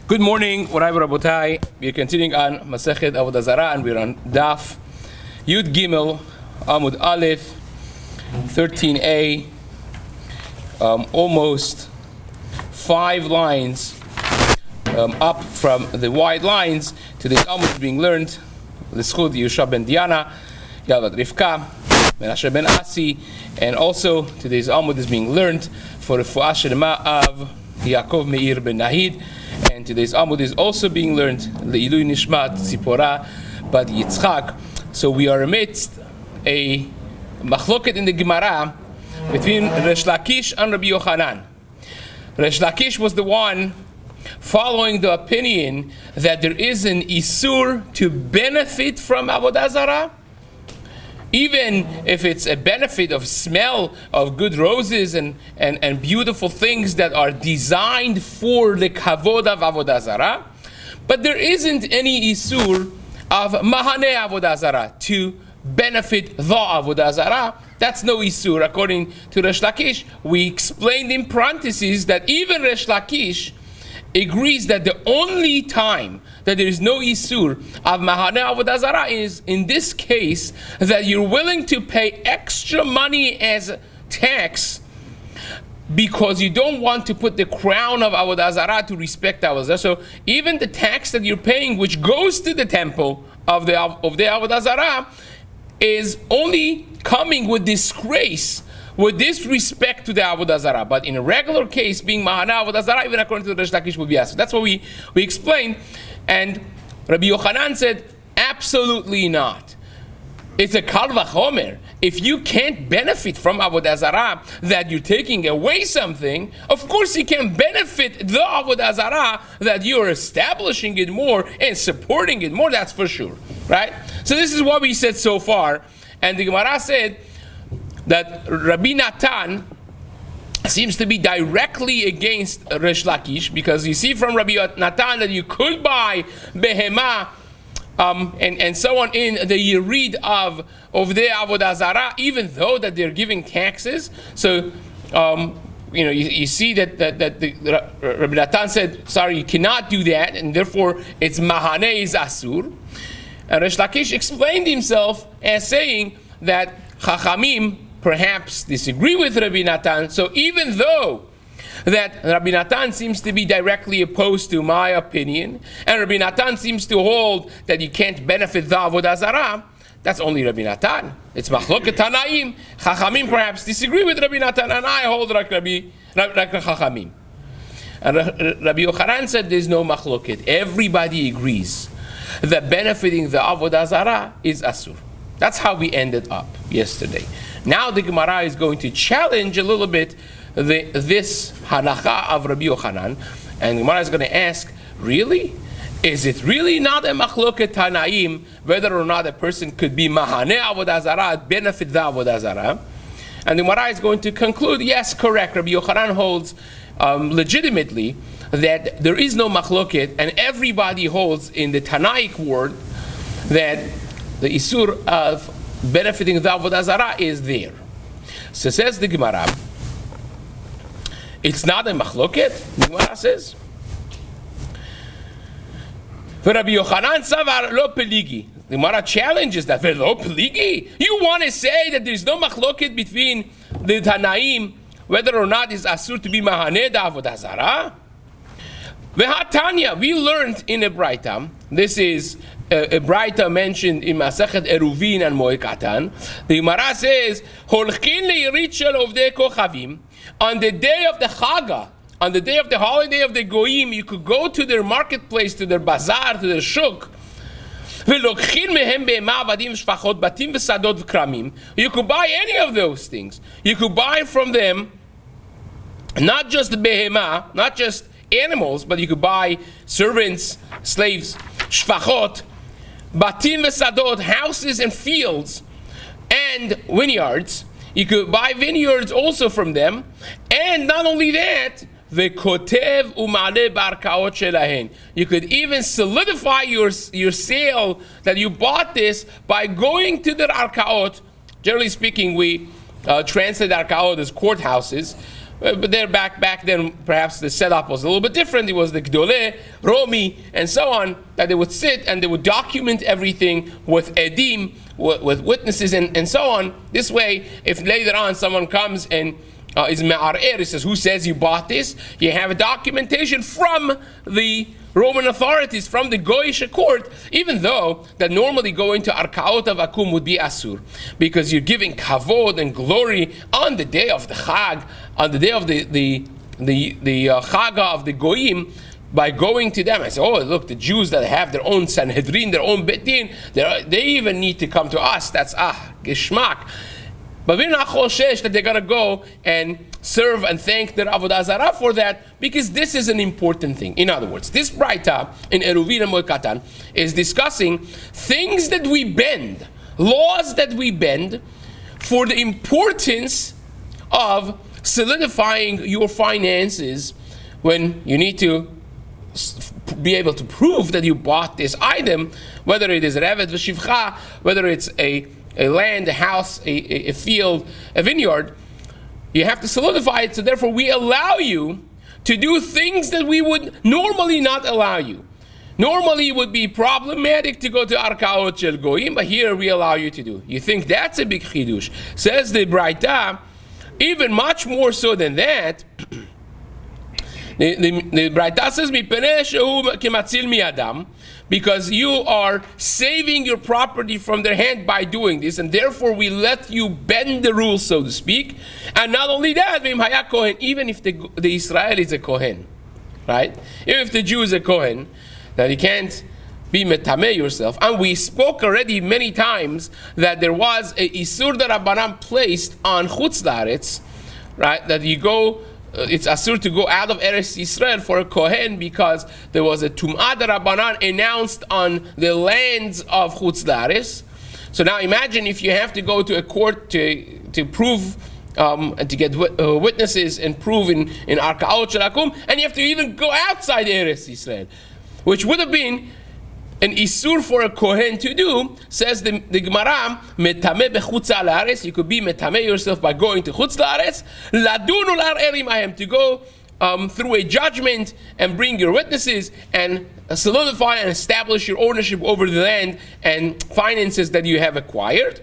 Good morning, Rabotai. We are continuing on Masechet Avodah Zarah, and we're on Daf Yud Gimel Amud Aleph 13a. Almost 5 lines up from the wide lines to this Amud being learned. L'schut Yusha ben Diana, Yavad Rivka, Menashe ben Asi, and also today's Amud is being learned for the Refuah Shlema of Yaakov Meir ben Nahid, and today's Amud is also being learned Le'ilui Nishmat Tzipora bat Yitzchak. So we are amidst a machloket in the Gemara between Resh Lakish and Rabbi Yochanan. Resh Lakish was the one following the opinion that there is an Isur to benefit from Avodah Zarah, even if it's a benefit of smell of good roses and beautiful things that are designed for the kavod of Avodah Zarah. But there isn't any Isur of Mahane Avodah Zarah to benefit the Avodah Zarah. That's no Isur according to Resh Lakish. We explained in parentheses that even Resh Lakish agrees that the only time that there is no Isur of Mahane Avodah Zarah is in this case that you're willing to pay extra money as tax because you don't want to put the crown of Avodah Zarah to respect Avodah Zarah. So even the tax that you're paying, which goes to the temple of the Avodah Zarah, is only coming with disgrace, with disrespect to the Avodah Zarah. But in a regular case, being Mahane Avodah Zarah, even according to the Resh Lakish, would be asked. That's what we explained. And Rabbi Yochanan said, absolutely not. It's a kal vachomer. If you can't benefit from Avodah Zarah, that you're taking away something, of course you can benefit the Avodah Zarah, that you're establishing it more and supporting it more, that's for sure. Right? So this is what we said so far. And the Gemara said that Rabbi Natan seems to be directly against Resh Lakish, because you see from Rabbi Natan that you could buy behema and so on in the Yerid of the Avodah Zarah, even though that they're giving taxes. So you see that Rabbi Natan said, sorry, you cannot do that, and therefore it's Mahane is Asur. And Resh Lakish explained himself as saying that Chachamim perhaps disagree with Rabbi Natan. So even though that Rabbi Natan seems to be directly opposed to my opinion, and Rabbi Natan seems to hold that you can't benefit the Avodah Zarah, that's only Rabbi Natan. It's Machloket Tanaim. Chachamim perhaps disagree with Rabbi Natan, and I hold like Chachamim. And Rabbi Yochanan said there's no Machloket. Everybody agrees that benefiting the Avodah Zarah is Asur. That's how we ended up yesterday. Now the Gemara is going to challenge a little bit this halacha of Rabbi Yochanan, and the Gemara is going to ask, really? Is it really not a machloket tanaim whether or not a person could be mahane avodah zarah, benefit the avodah zarah? And the Gemara is going to conclude, yes, correct. Rabbi Yochanan holds legitimately that there is no machloket, and everybody holds in the Tanaic word that the isur of benefiting the avodah zarah is there. So says the Gemara, it's not a machloket. The Gemara says, Rabbi Yochanan savar lo peligi. The Gemara challenges that. Lo peligi? You want to say that there is no machloket between the Tanaim whether or not it's asur to be mahane da avodah zarah? V'hatanya, we learned in a Braita. This is a Braita mentioned in Masechet Eruvin and Moed Katan. The Gemara says, Holchin le'irit shel ovdei kochavim. On the day of the Chaga, on the day of the holiday of the Goyim, you could go to their marketplace, to their bazaar, to their shuk. V'lokchin mehem be'ema avadim shfachot batim v'sadot v'kramim. You could buy any of those things. You could buy from them not just the behema, not just animals, but you could buy servants, slaves, shfachot, batim v'sadot, houses and fields, and vineyards. You could buy vineyards also from them, and not only that, v'kotev u'maleh barkaot shelahen. You could even solidify your sale that you bought this by going to the arkaot. Generally speaking, we translate arkaot as courthouses. But there back then, perhaps the setup was a little bit different. It was the Gdoleh, Romi, and so on, that they would sit and they would document everything with edim, with witnesses, and so on. This way, if later on someone comes and is me'arer, says, who says you bought this? You have a documentation from the Roman authorities, from the Goyish court, even though that normally going to Arkaot of Akum would be Asur, because you're giving kavod and glory on the day of the Chag, on the day of the Chaga of the Goyim, by going to them. I say, oh, look, the Jews that have their own Sanhedrin, their own Bet Din, they even need to come to us. That's geschmack. But we're not choshesh that they're going to go and serve and thank their Avodah Zarah for that, because this is an important thing. In other words, this Braita in Eruvin and Moed is discussing things that we bend, laws that we bend, for the importance of solidifying your finances when you need to be able to prove that you bought this item, whether it is Revet v'Shivcha, whether it's a land, a house, a field, a vineyard. You have to solidify it, so therefore we allow you to do things that we would normally not allow you. Normally it would be problematic to go to Arkaot Shel Goyim, but here we allow you to do. You think that's a big chidush? Says the Braita, even much more so than that. The Braita says, "Mipenei shehu kematzil mi'adam," because you are saving your property from their hand by doing this, and therefore we let you bend the rules, so to speak. And not only that, even if the Israel is a Kohen, right? Even if the Jew is a Kohen, that you can't be metameh yourself. And we spoke already many times that there was a Isur Darabanan placed on Chutz La'aretz, right? That you go, it's asur to go out of Eretz Yisrael for a Kohen, because there was a Tum'ah Darabanan announced on the lands of Chutz La'aretz. So now imagine if you have to go to a court to prove and to get witnesses and prove in Arkaot Shel Akum, and you have to even go outside Eretz Yisrael, which would have been an isur for a Kohen to do. Says the Gemara, metameh bechutz la'aretz, you could be metameh yourself by going to chutz la'aretz, ladun u'la'arer imahem, to go through a judgment and bring your witnesses and solidify and establish your ownership over the land and finances that you have acquired.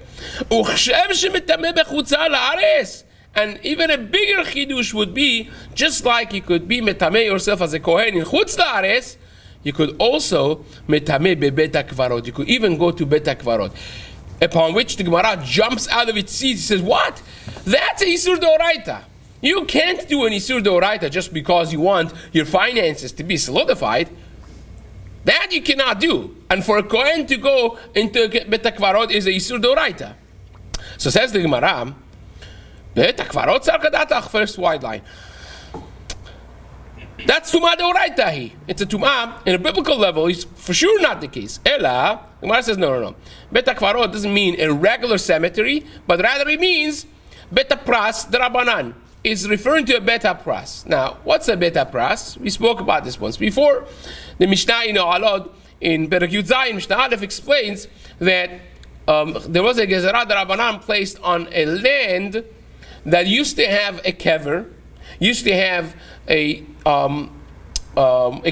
And even a bigger chidush would be, just like you could be metameh yourself as a Kohen in chutz la'aretz, you could also metameh bebet hakvarot. You could even go to bet hakvarot. Upon which the Gemara jumps out of its seat. He says, what? That's a Isur D'Oraita. You can't do an Isur D'Oraita just because you want your finances to be solidified. That you cannot do. And for a Kohen to go into bet hakvarot is a Isur D'Oraita. So says the Gemara, bet hakvarot sarkadatach, first wide line. That's Tumah D'Oraita. It's a Tumah in a biblical level. It's for sure not the case. Ela, the Gemara says, no. Bet HaKvarot doesn't mean a regular cemetery, but rather it means Bet HaPras D'Rabanan. It's referring to a Bet HaPras. Now, what's a Bet HaPras? We spoke about this once before. The Mishnah in Alod, in Perek Yud Zayin, Mishnah Aleph explains that there was a Gezerah D'Rabanan placed on a land that used to have a kever, used to have a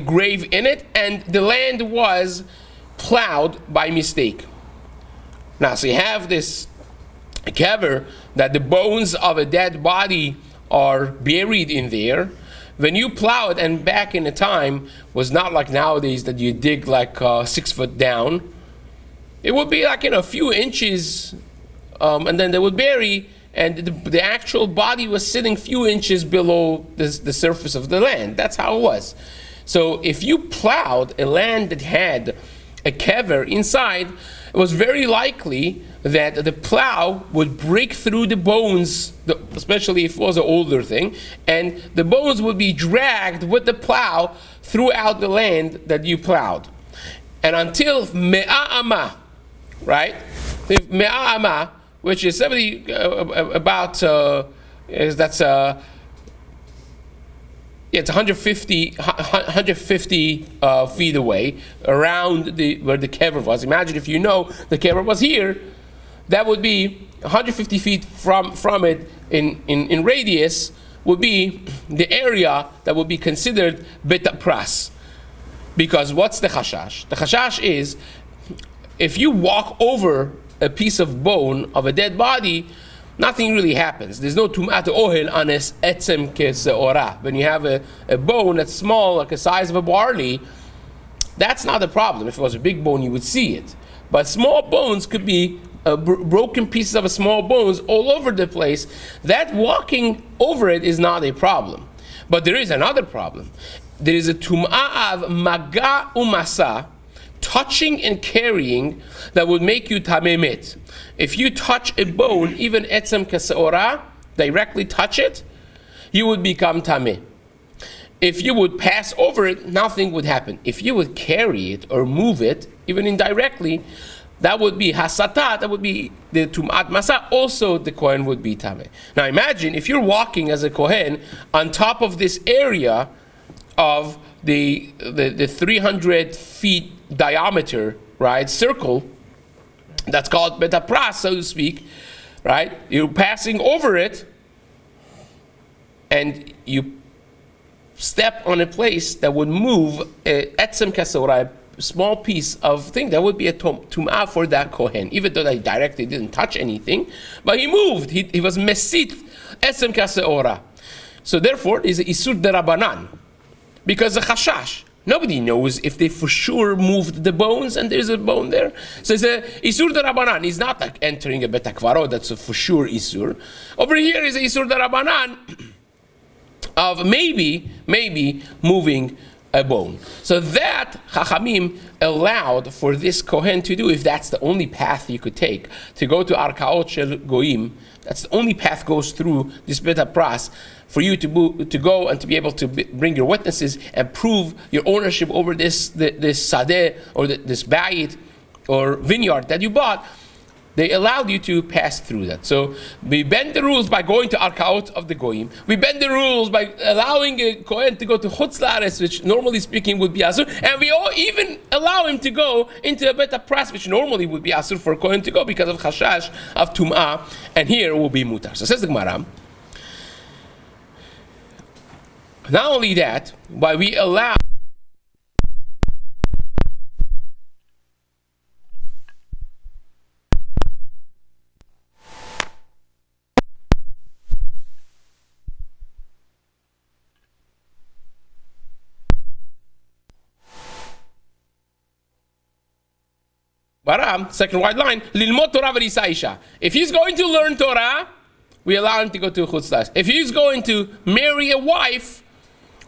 grave in it, and the land was plowed by mistake. Now, so you have this kever that the bones of a dead body are buried in there. When you plow it, and back in the time was not like nowadays that you dig like 6 foot down. It would be like a few inches, and then they would bury. And the actual body was sitting few inches below the surface of the land. That's how it was. So if you plowed a land that had a kever inside, it was very likely that the plow would break through the bones, especially if it was an older thing, and the bones would be dragged with the plow throughout the land that you plowed. And until me'a'ama, right? Me'a'ama, which is 70, it's 150 feet away, around where the kever was. Imagine if you know the kever was here, that would be 150 feet from it in radius, would be the area that would be considered bet pras. Because what's the chashash? The chashash is, if you walk over a piece of bone of a dead body, nothing really happens. There's no tumat ohel on es etzem keseora. When you have a bone that's small, like the size of a barley, that's not a problem. If it was a big bone, you would see it. But small bones could be broken pieces of small bones all over the place. That walking over it is not a problem. But there is another problem. There is a tum'ah of maga umasa, touching and carrying, that would make you tameh. If you touch a bone, even etzem kaseora, directly touch it, you would become tameh. If you would pass over it, nothing would happen. If you would carry it or move it, even indirectly, that would be hasata, that would be the tum'at masa, also the kohen would be tameh. Now imagine if you're walking as a kohen on top of this area of the 300 feet diameter, right, circle, that's called bet pras, so to speak, right? You're passing over it, and you step on a place that would move etzem kasora, a small piece of thing, that would be a tum'ah for that kohen, even though they directly didn't touch anything, but he moved, he was mesit etzem kasora. So therefore, it's a isur derabanan, because the chashash, nobody knows if they for sure moved the bones and there's a bone there. So it's a isur derabanan. It's not like entering a bet hakvarot, that's a for sure isur. Over here is a isur derabanan of maybe moving a bone. So that Chachamim allowed for this Kohen to do, if that's the only path you could take, to go to Arkaot Shel Goyim. That's the only path goes through this Bet HaPras, for you to go and to be able to bring your witnesses and prove your ownership over this sadeh, or this bayit or vineyard that you bought. They allowed you to pass through that. So we bend the rules by going to Arkaot of the Goyim. We bend the rules by allowing a Kohen to go to Chutz La'aretz, which normally speaking would be Asur. And we all even allow him to go into a Bet HaPras, which normally would be Asur for a Kohen to go because of Chashash, of Tum'ah. And here will be Mutar. So says the Gemara, not only that, but we allow Baram, second white line, Lilmot Torah v'Risa Isha. If he's going to learn Torah, we allow him to go to Chutz La'aretz. If he's going to marry a wife,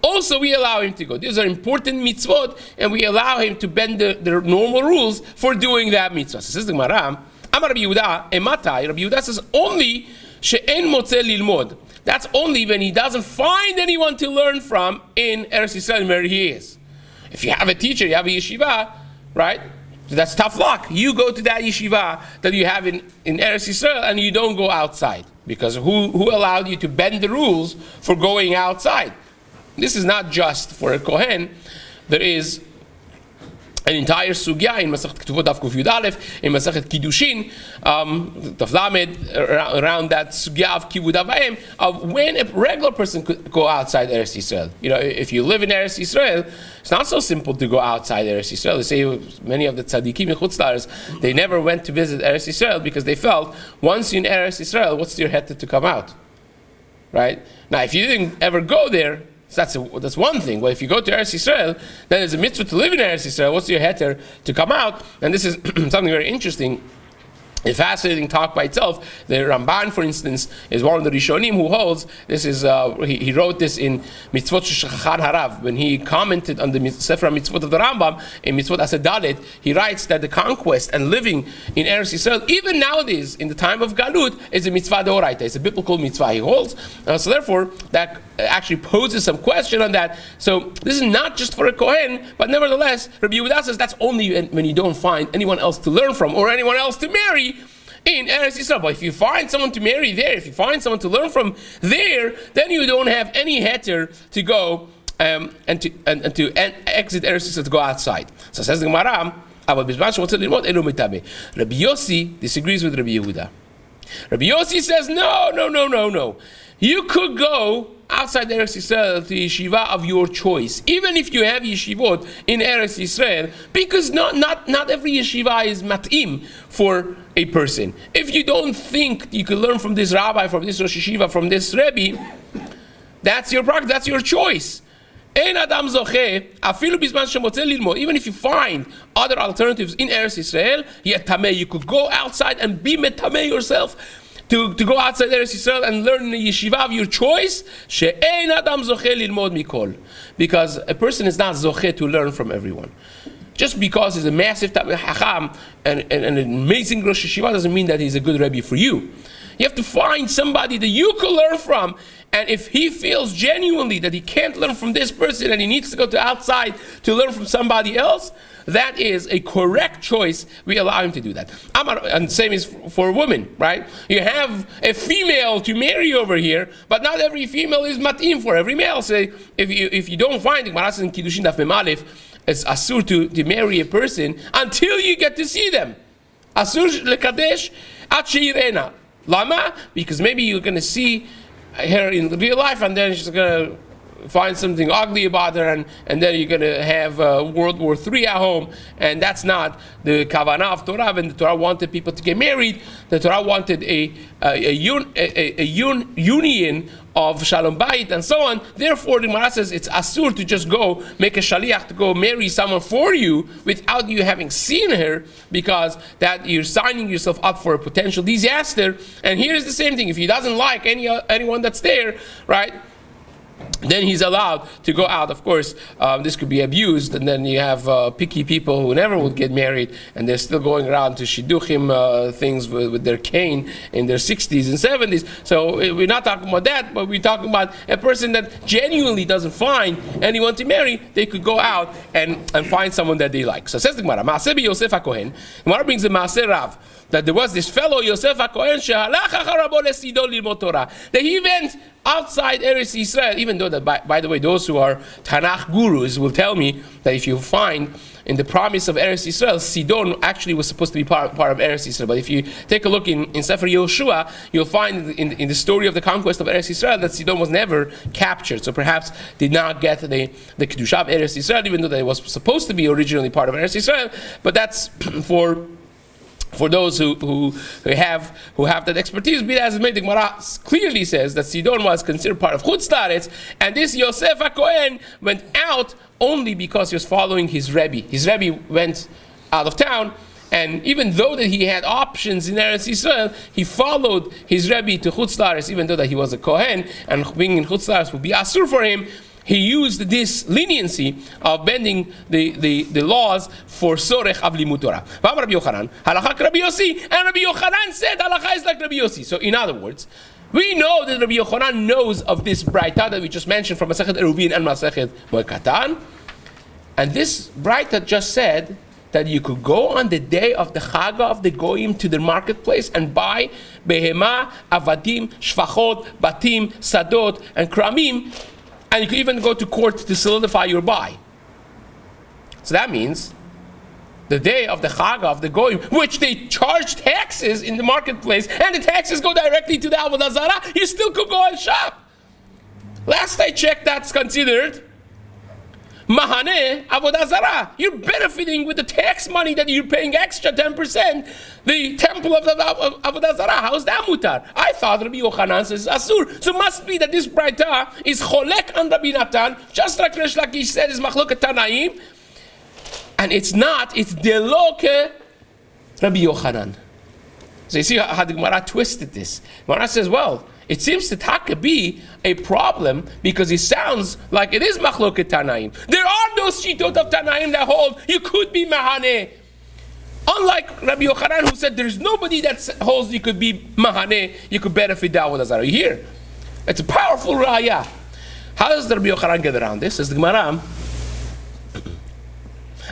also we allow him to go. These are important mitzvot, and we allow him to bend the normal rules for doing that mitzvah. So says the Gemara, Amar Rabbi Yehuda, Ematai, Rabbi Yehuda says only she'en motze lilmod. That's only when he doesn't find anyone to learn from in Eretz Yisrael where he is. If you have a teacher, you have a yeshiva, right? So that's tough luck. You go to that yeshiva that you have in Eretz Yisrael and you don't go outside. Because who allowed you to bend the rules for going outside? This is not just for a Kohen. There is an entire sugya in Masachet Ketuvot Daf Kuf Yud Aleph, in Masachet Kiddushin, Daf Lamed, around that sugya of Kivud Avayim, of when a regular person could go outside Eretz Yisrael. You know, if you live in Eretz Yisrael, it's not so simple to go outside Eretz Yisrael. They say many of the tzaddikim in Chutz La'aretz, they never went to visit Eretz Yisrael because they felt, once you're in Eretz Yisrael, what's your heter to come out? Right? Now, if you didn't ever go there, that's one thing. Well, if you go to Eretz Yisrael, then there's a mitzvah to live in Eretz Yisrael. What's your heter to come out? And this is something very interesting. A fascinating talk by itself. The Ramban, for instance, is one of the Rishonim who holds, this is, he wrote this in Mitzvot Shechachar Harav, when he commented on the Sefer Mitzvot of the Rambam, in Mitzvot Asedalet, he writes that the conquest and living in Eretz Yisrael, even nowadays, in the time of Galut, is a mitzvah deoraita. It's a biblical mitzvah he holds. So therefore, that actually poses some question on that. So this is not just for a Kohen, but nevertheless, Rabbi Yehuda says that's only when you don't find anyone else to learn from or anyone else to marry in Eretz Yisrael. But if you find someone to marry there, if you find someone to learn from there, then you don't have any heter to go and to exit Eretz Yisrael, to go outside. So says the Gemara, Rabbi Yossi disagrees with Rabbi Yehuda. Rabbi Yossi says, no. You could go outside Eretz Yisrael to yeshiva of your choice, even if you have yeshivot in Eretz Yisrael, because not every yeshiva is mat'im for a person. If you don't think you can learn from this rabbi, from this Rosh Yeshiva, from this Rebbe, that's your practice, that's your choice. Ein adam zoche, afilu bizman shemotze lilmod. Even if you find other alternatives in Eretz Yisrael, yet tameh, you could go outside and be metameh yourself. To go outside Eretz Yisrael and learn in the yeshiva of your choice, she'ein adam zoche lilmod mikol. Because a person is not zoche to learn from everyone. Just because he's a massive hacham and an amazing Rosh Yeshiva doesn't mean that he's a good Rebbe for you. You have to find somebody that you can learn from, and if he feels genuinely that he can't learn from this person and he needs to go to outside to learn from somebody else, that is a correct choice. We allow him to do that. And same is for women, right? You have a female to marry over here, but not every female is mat'im for every male. So if you don't find Gemara in Kiddushin Daf Mem Aleph, it's asur to marry a person until you get to see them. Asur lekadesh at sheirena. Lama? Because maybe you're going to see her in real life and then she's going to find something ugly about her and then you're going to have World War III at home, and that's not the kavanah of Torah. When the Torah wanted people to get married, the Torah wanted a union of Shalom Bayit and so on. Therefore, the Gemara says it's asur to just go make a shaliach to go marry someone for you without you having seen her, because that you're signing yourself up for a potential disaster. And here's the same thing: if he doesn't like anyone that's there, right, then he's allowed to go out. Of course, this could be abused, and then you have picky people who never would get married, and they're still going around to shidduchim things with their cane in their 60s and 70s. So we're not talking about that, but we're talking about a person that genuinely doesn't find anyone to marry. They could go out and find someone that they like. So says the Gemara, Maaseh Yosef HaKohen. Gemara brings the Maaseh Rav, that there was this fellow Yosef HaKohen shehalach acharabo lesidon lilmod Torah, that he went outside Eretz Yisrael, even though that, by the way, those who are Tanakh gurus will tell me that if you find in the promise of Eretz Yisrael, Sidon actually was supposed to be part of Eretz Yisrael. But if you take a look in Sefer Yoshua, you'll find in the story of the conquest of Eretz Yisrael that Sidon was never captured. So perhaps did not get the Kedusha of Eretz Yisrael, even though that it was supposed to be originally part of Eretz Yisrael. But that's for those who have that expertise. Be as it may, the Gemara clearly says that Sidon was considered part of Chutz La'aretz, and this Yosef HaKohen went out only because he was following his Rebbe. His Rebbe went out of town, and even though that he had options in Eretz Yisrael, he followed his Rebbe to Chutz La'aretz, even though that he was a Kohen, and being in Chutz La'aretz would be asur for him. He used this leniency of bending the laws for sorech of limud Torah. Rabbi Yochanan, halakha Rabbi Yossi, and Rabbi Yochanan said halakha is like Rabbi Yossi. So in other words, we know that Rabbi Yochanan knows of this braita that we just mentioned from Masechet Eruvin and Masechet Moed Katan, and this braita just said that you could go on the day of the Chaga of the Goyim to the marketplace and buy behema, avadim, shvachot, batim, sadot, and kramim. And you can even go to court to solidify your buy. So that means the day of the Chaga of the Goyim, which they charge taxes in the marketplace, and the taxes go directly to the Avodah Zarah, you still could go and shop. Last I checked, that's considered Mahane Avodah Zarah. You're benefiting with the tax money that you're paying extra 10%. The temple of Avodah Zarah. How's that mutar? I thought Rabbi Yochanan says asur. So it must be that this braita is cholek on Rabbi Natan, just like Resh Lakish said is machloket Tanaim, and it's not. It's deloke Rabbi Yochanan. So you see how the Gemara twisted this. Gemara says, well, it seems to be a problem because it sounds like it is machloket Tanaim. There are those shitot of Tanaim that hold you could be mahane. Unlike Rabbi Yochanan, who said there's nobody that holds you could be mahane, you could benefit the Avodah Zarah. You hear? It's a powerful raya. How does Rabbi Yochanan get around this? As the Gemara,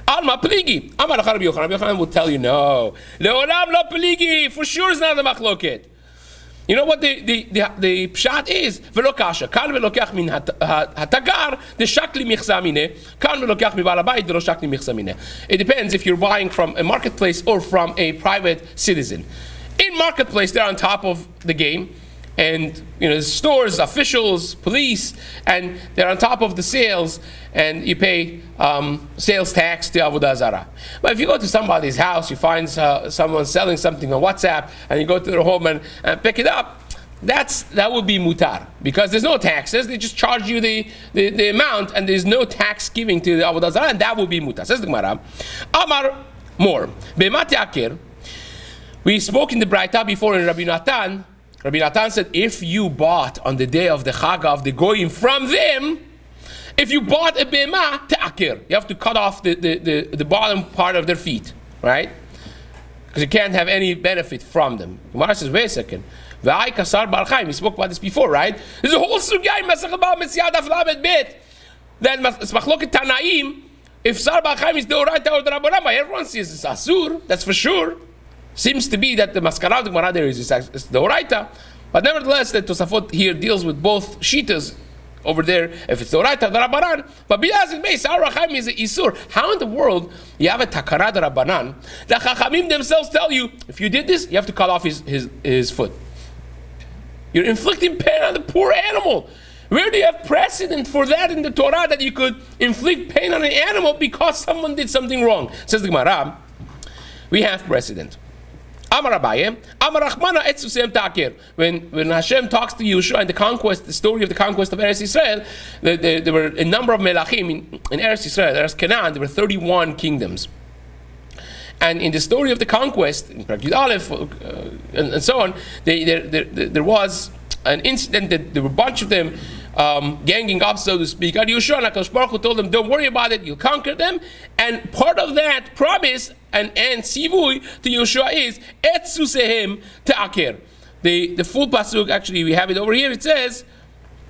Alma pligi. Amar Rabbi Yochanan. Rabbi Yochanan will tell you, no. Leolam lo pligi. For sure it's not a machloket. You know what the pshat is? Velo kasha. Kan velokach min hatagar de shakli michsa mine. Kan velokach mi balabayit de lo shakli michsa mine. It depends if you're buying from a marketplace or from a private citizen. In marketplace, they're on top of the game, and stores, officials, police, and they're on top of the sales, and you pay sales tax to Avodah Zarah. But if you go to somebody's house, you find someone selling something on WhatsApp, and you go to their home and pick it up, that would be mutar, because there's no taxes. They just charge you the amount, and there's no tax giving to the Avodah Zarah, and that would be mutar. Says the Gemara, Amar more. Be'mati akir. We spoke in the Braita before in Rabbi Natan. Rabbi Natan said, if you bought on the day of the Chag of the Goyim from them, if you bought a Bema, Ta'akir, you have to cut off the bottom part of their feet, right? Because you can't have any benefit from them. Gemara says, wait a second. We spoke about this before, right? There's a whole sugya in Masach Ba Metziyad Daf Lamed Bet. Then it's Machloket Tanaim. If Sar Bar Chaim is Deoraita or Drabanan, everyone says it's Asur, that's for sure. Seems to be that the Maskara of the Gemara there is Deoraita. But nevertheless, the Tosafot here deals with both Shitas over there, if it's Deoraita or Drabanan. But Bilas is based, Sar Bar Chaim is Isur. How in the world you have a Takara Drabanan? The Chachamim themselves tell you, if you did this, you have to cut off his foot. You're inflicting pain on the poor animal. Where do you have precedent for that in the Torah, that you could inflict pain on an animal because someone did something wrong? Says the Gemara, we have precedent. Amar Abaye, Amar Rachmana etzusem takir. When Hashem talks to Yeshua and the story of the conquest of Eretz Israel, there were a number of melachim in Eretz Israel. There's Canaan. There were 31 kingdoms. And in the story of the conquest, in Perek Yud Aleph, and so on, there was an incident that there were a bunch of them ganging up, so to speak. And Yeshua and HaKadosh Baruch Hu told them, don't worry about it, you'll conquer them. And part of that promise and sivui to Yeshua is etzusehem ta'aker. The full pasuk, actually, we have it over here. It says,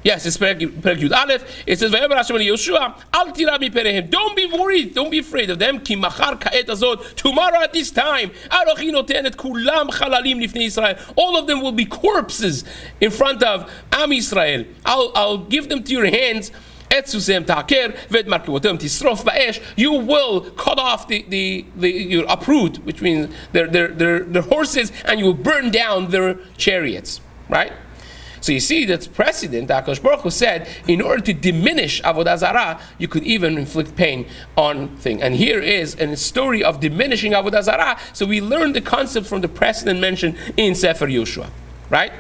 yes, it's Perek Yud Aleph. It says, "V'ever Hashem Yeshua, al tira miperehem." Don't be worried. Don't be afraid of them. Ki machar ka'et azot. Tomorrow at this time, Anochi noten et kulam chalalim lifnei Israel. All of them will be corpses in front of Am Israel. I'll give them to your hands. Etzusem ta'aker v'et markevotem tisrof ba'esh. You will cut off your uproot, which means their horses, and you will burn down their chariots. Right? So you see, that's precedent. HaKadosh Baruch Hu said, in order to diminish Avodah Zarah, you could even inflict pain on things. And here is a story of diminishing Avodah Zarah. So we learn the concept from the precedent mentioned in Sefer Yoshua, right?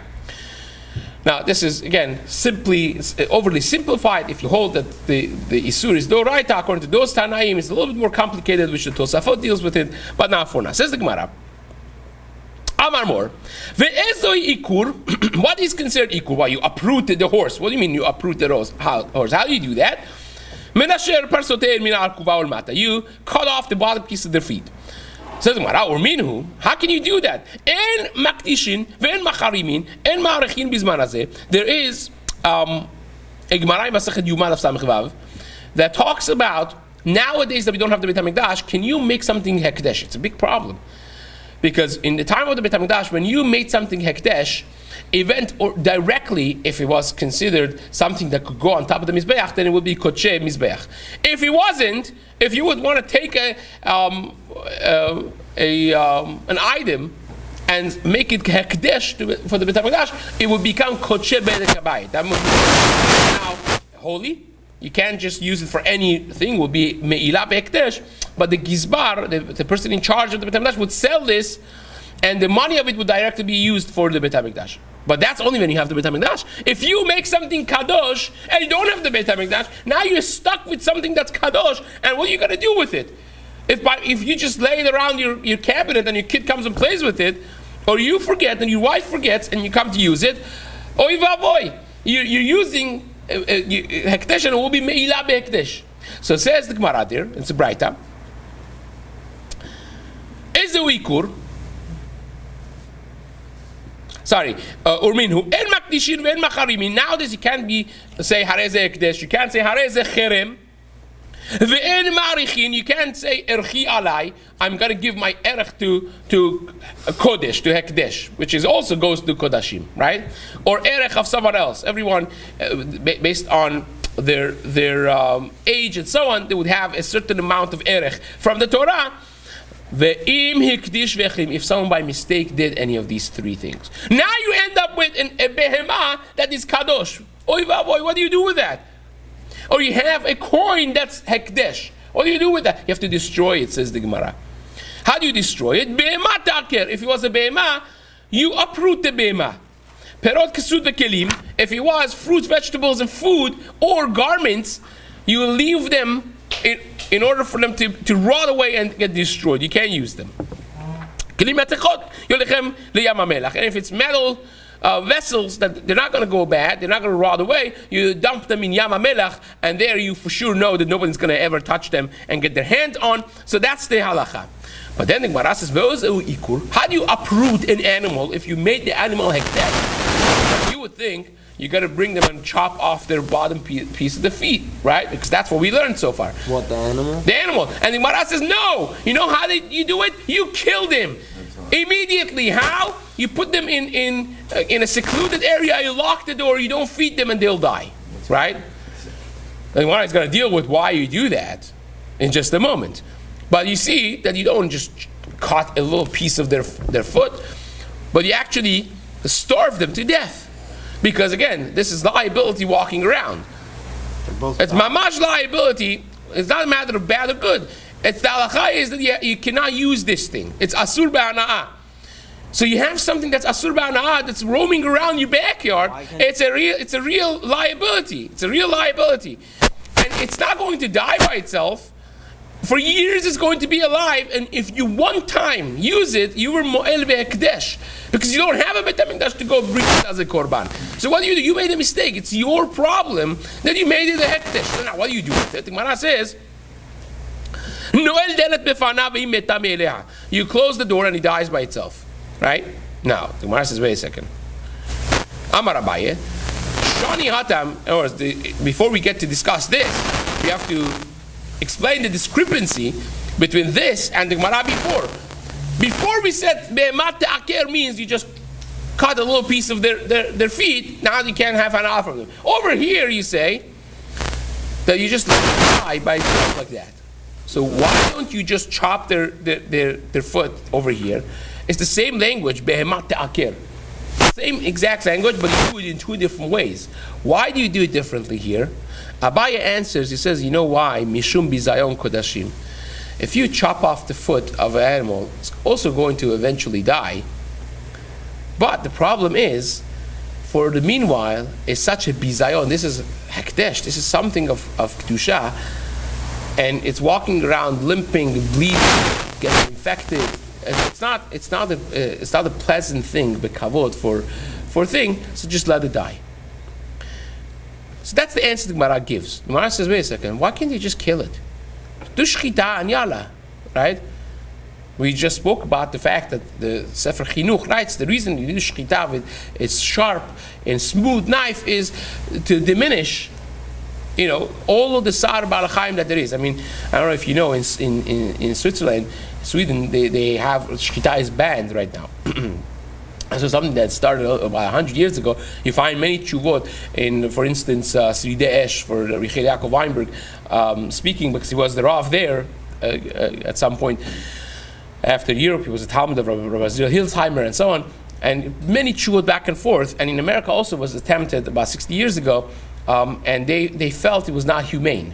Now, this is, again, simply overly simplified. If you hold that the Isur is Doraita, according to those Tanaim, it's a little bit more complicated, which the Tosafot deals with it, but not for now. Says the Gemara, Amar more. Ikur. What is considered ikur? Why you uprooted the horse? What do you mean you uproot the horse? How do you do that? You cut off the bottom piece of their feet. Says Gemara, or minhu. How can you do that? En makdishin, ve'en macharimin, en ma'arechin bizman hazeh. There is a Gemara in Masechet Yuma Daf Samech Vav that talks about nowadays that we don't have the Beit HaMikdash. Can you make something hekdesh? It's a big problem. Because in the time of the Beit HaMikdash, when you made something hekdesh, it went directly, if it was considered something that could go on top of the Mizbeach, then it would be Kodshe Mizbeach. If it wasn't, if you would want to take an item and make it hekdesh for the Beit HaMikdash, it would become Kodshe Bedek Habayit. That would be now holy. You can't just use it for anything. It would be Me'ilah Be'ekdesh. But the Gizbar, the person in charge of the Beit HaMikdash, would sell this, and the money of it would directly be used for the Beit HaMikdash. But that's only when you have the Beit HaMikdash. If you make something Kadosh, and you don't have the Beit HaMikdash, now you're stuck with something that's Kadosh, and what are you going to do with it? If you just lay it around your cabinet, and your kid comes and plays with it, or you forget, and your wife forgets, and you come to use it, oy vavoy, you're using Hekdesh, and it will be Me'ilah Be'ekdesh. So says the Gemara there, it's a Braita. Is the Ikur? Sorry, Urminhu. En Makdishin ve'en Macharimin. Nowadays you can't say Hareze Hekdesh. You can't say Hareze Cherem. Ve'en Ma'arichin. You can't say Erchi Alai. I'm going to give my Erech to Kodesh, to Hekdesh, which is also goes to Kodashim, right? Or Erech of someone else. Everyone, based on their age and so on, they would have a certain amount of Erech from the Torah. If someone by mistake did any of these three things, now you end up with a behemah that is kadosh. Oy vavoy, what do you do with that? Or you have a coin that's hekdesh. What do you do with that? You have to destroy it, says the Gemara. How do you destroy it? Behemah taker. If it was a behemah, you uproot the behemah. Perot kesut v'kelim. If it was fruits, vegetables, and food, or garments, you leave them in order for them to rot away and get destroyed. You can't use them. And if it's metal vessels that they're not going to go bad, they're not going to rot away, you dump them in Yam HaMelech, and there you for sure know that nobody's going to ever touch them and get their hands on. So that's the halacha. But then the Gemara says, how do you uproot an animal if you made the animal hekdesh? You would think you got to bring them and chop off their bottom piece of the feet, right? Because that's what we learned so far. What, the animal? The animal. And the Gemara says, no. You know how you do it? You kill them immediately. How? You put them in a secluded area, you lock the door, you don't feed them, and they'll die, right? And the Gemara is going to deal with why you do that in just a moment. But you see that you don't just cut a little piece of their foot, but you actually starve them to death. Because again, this is liability walking around. It's mamash liability. It's not a matter of bad or good. It's the halacha is that you cannot use this thing. It's asur ba'ana'ah. So you have something that's asur ba'ana'ah that's roaming around your backyard. It's a real liability. It's a real liability, and it's not going to die by itself. For years it's going to be alive, and if you one time use it, you were mo'el be'ekdesh, because you don't have a Bet HaMikdash to go bring it as a korban. So what do? You made a mistake. It's your problem that you made it a hekdesh. So now what do you do with it? The Gemara says, you close the door and he dies by itself. Right? Now, the Gemara says, wait a second. Amar Abaye, Shani Hatam, or before we get to discuss this, we have to explain the discrepancy between this and the Gemara before. Before we said Be'emat Te'aker means you just cut a little piece of their feet, now you can't have an eye from them. Over here you say that you just let it die by itself like that. So why don't you just chop their foot over here? It's the same language, Be'emat Te'aker. Same exact language, but you do it in two different ways. Why do you do it differently here? Abaye answers, he says, you know why? Mishum bizayon kodashim. If you chop off the foot of an animal, it's also going to eventually die. But the problem is, for the meanwhile, it's such a bizayon. This is hekdesh. This is something of kedusha, and it's walking around limping, bleeding, getting infected. And it's not a pleasant thing, bekavod for a thing. So just let it die. So that's the answer the Gemara gives. The Gemara says, wait a second, why can't you just kill it? Do shchita and yala, right? We just spoke about the fact that the Sefer Chinuch writes the reason you do shchita with its sharp and smooth knife is to diminish, all of the sar balachayim that there is. I mean, I don't know if you know, in Switzerland, Sweden, they have shchita is banned right now. So something that started about 100 years ago. You find many tshuvot in, for instance, Sridei Esh for Richel Yaakov Weinberg speaking, because he was the Rav there at some point after Europe. He was a Talmud of Rabbi Hilsheimer and so on, and many tshuvot back and forth. And in America also was attempted about 60 years ago, and they felt it was not humane,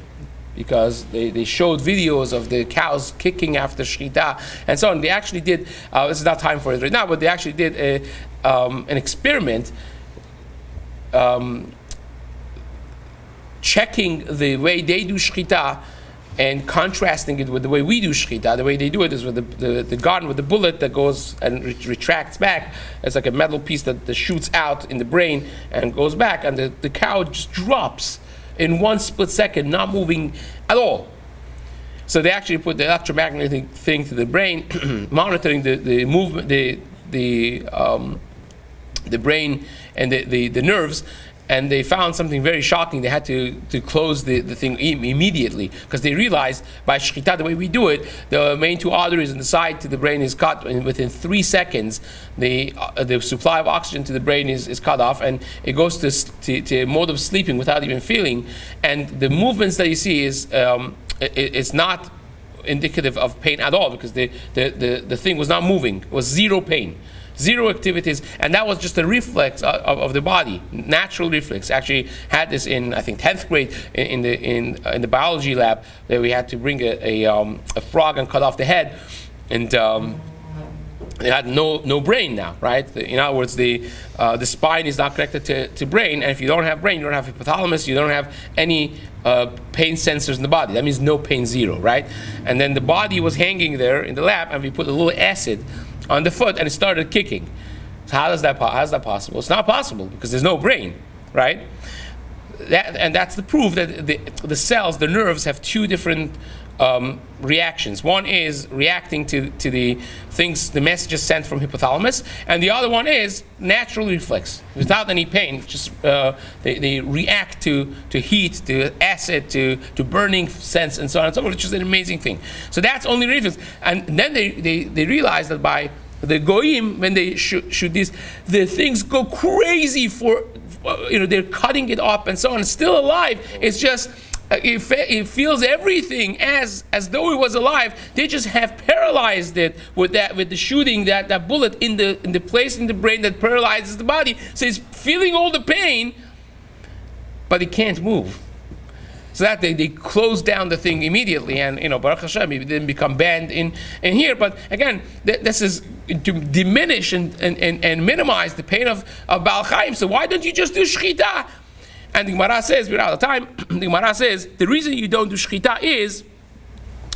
because they showed videos of the cows kicking after shchita and so on. They actually did, this is not time for it right now, but they actually did an experiment checking the way they do shchita and contrasting it with the way we do shchita. The way they do it is with the gun with the bullet that goes and retracts back. It's like a metal piece that shoots out in the brain and goes back, and the cow just drops in one split second, not moving at all. So they actually put the electromagnetic thing to the brain, monitoring the movement, the brain and the nerves, and they found something very shocking. They had to close the thing immediately, because they realized by shchita, the way we do it, the main two arteries on the side to the brain is cut, and within 3 seconds the supply of oxygen to the brain is cut off, and it goes to a mode of sleeping without even feeling. And the movements that you see is it's not indicative of pain at all, because the thing was not moving. It was zero pain, zero activities, and that was just a reflex of the body, natural reflex. Actually had this in, I think, 10th grade in the biology lab, that we had to bring a frog and cut off the head, and it had no brain now, right? In other words, the spine is not connected to brain, and if you don't have brain, you don't have hypothalamus, you don't have any pain sensors in the body. That means no pain, zero, right? And then the body was hanging there in the lab, and we put a little acid on the foot, and it started kicking. So how is that possible? It's not possible, because there's no brain, right? And that's the proof that the cells, the nerves, have two different reactions. One is reacting to the things, the messages sent from hypothalamus, and the other one is natural reflex, without any pain. Just they react to heat, to acid, to burning sense, and so on and so forth, which is an amazing thing. So that's only reflex. And then they realize that by the goyim, when they shoot these, the things go crazy for they're cutting it up and so on. It's still alive. It's just it feels everything as though it was alive. They just have paralyzed it with the shooting that bullet in the place in the brain that paralyzes the body. So it's feeling all the pain, but it can't move. So that they closed down the thing immediately, and Baruch Hashem, it didn't become banned in here. But again, this is to diminish and minimize the pain of Baal Chaim. So why don't you just do shechita? And the Gemara says, we're out of time, the Gemara says, the reason you don't do shechita is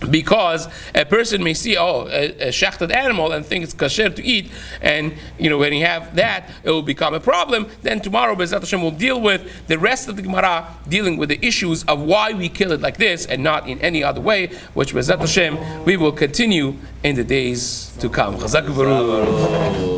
because a person may see a shechted animal and think it's kasher to eat, and when you have that, it will become a problem. Then tomorrow, Be'ezrat Hashem, will deal with the rest of the Gemara, dealing with the issues of why we kill it like this and not in any other way, which Be'ezrat Hashem we will continue in the days to come. Chazak v'baruch.